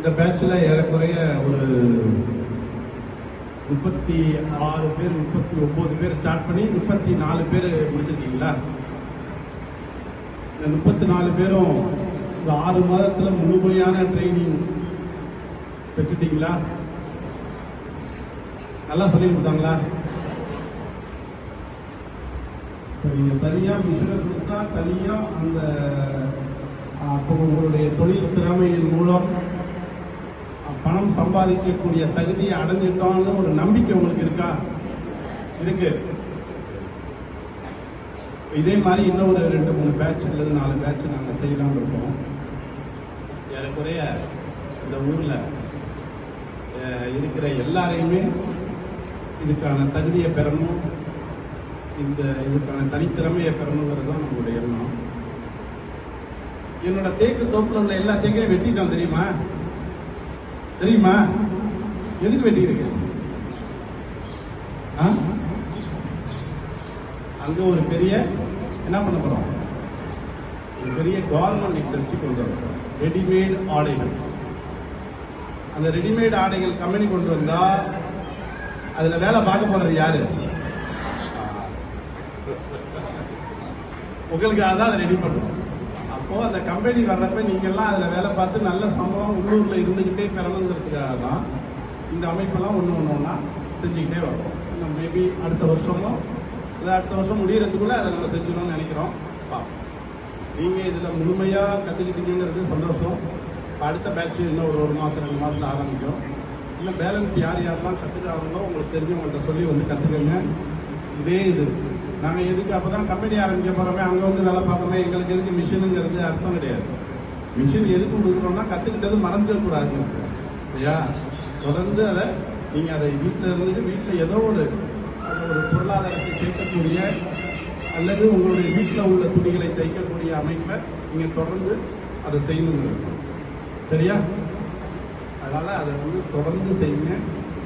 இந்த பேட்சில் ஏறக்குறைய ஒரு 36 பேர் 39 பேர் ஸ்டார்ட் பண்ணி 34 பேர் முடிச்சிருக்கீங்களா? இந்த 34 பேரும் இந்த 6 மாதத்துல முழுமையான ட்ரைனிங் பெற்றுட்டீங்களா? நல்லா சொல்லி கொடுத்தாங்களா? நீங்க தனியா மிஷினை கொடுத்தா தனியா அந்த அப்போ உங்களுடைய தொழில் திறமையின் மூலம் பணம் சம்பாதிக்கக்கூடிய தகுதியை அடைஞ்சிட்டோம்னு ஒரு நம்பிக்கை உங்களுக்கு இருக்கா? இருக்கு. இதே மாதிரி இன்னும் ஒரு 2-3 பேட்ச் அல்லது 4 பேட்ச் நாங்கள் செய்யலாம்னு இருக்கோம். ஏறக்குறைய இந்த ஊர்ல இருக்கிற எல்லாரையுமே இதுக்கான தகுதியை பெறணும், இதுக்கான தனித்திறமையை பெறணுங்கிறது தான் நம்மளுடைய எண்ணம். என்னோட தேக்கு தோப்புல உள்ள எல்லா தேக்கையும் வெட்டிட்டோம். தெரியுமா? எதுக்கு வெட்டி இருக்கு? அங்க ஒரு பெரிய என்ன பண்ண போறோம்? ஒரு பெரிய கவர்மெண்ட் இண்டஸ்ட்ரி கொண்டு வரோம். ரெடிமேட் ஆடைகள். அந்த ரெடிமேட் ஆடைகள் கம்பெனி கொண்டு வந்தா அதுல வேலை பார்க்க போறது யாரு? உங்களுக்கு அதான் அதை ரெடி பண்ணுவோம். அப்போ அந்த கம்பெனி வர்றப்ப நீங்க எல்லாம் அதுல வேலை பார்த்து நல்ல சம்பளம் உள்ளூர்ல இருந்துகிட்டே பெறணுங்கிறதுக்காக தான் இந்த அமைப்பெல்லாம் ஒண்ணா செஞ்சுக்கிட்டே வரோம். மேபி அடுத்த வருஷமோ அடுத்த வருஷம் முடியறதுக்குள்ள அதை நம்ம செஞ்சிடணும்னு நினைக்கிறோம். நீங்க இதுல முழுமையா கத்துக்கிட்டீங்கிறது சந்தோஷம். அடுத்த பேட்ச் இன்னும் ஒரு மாசம் 2 மாசத்துல ஆரம்பிக்கும். இன்னும் பேலன்ஸ் யாரெல்லாம் கத்துக்காங்களோ உங்களுக்கு தெரிஞ்சவங்கள்ட்ட சொல்லி வந்து கத்துக்கங்க. இதே இது நாங்க எதுக்கு அப்பதான் கம்பெனி ஆரம்பிக்க போறோமே, அங்க வந்து வேலை பார்க்கணும், எங்களுக்கு எதுக்கு மிஷினுங்கிறது அர்த்தம் கிடையாது. மிஷின் எதுக்கு கொடுக்குறோம்னா கத்துக்கிட்டது மறந்துக்க கூடாது இல்லையா? தொடர்ந்து அதை நீங்க அதை வீட்டில் இருந்துட்டு வீட்டில் ஏதோ ஒரு பொருளாதாரத்தை சேர்க்கக்கூடிய அல்லது உங்களுடைய வீட்டில் உள்ள துணிகளை தைக்கக்கூடிய அமைப்பை நீங்க தொடர்ந்து அதை செய்யணும். சரியா? அதனால அதை வந்து தொடர்ந்து செய்யுங்க.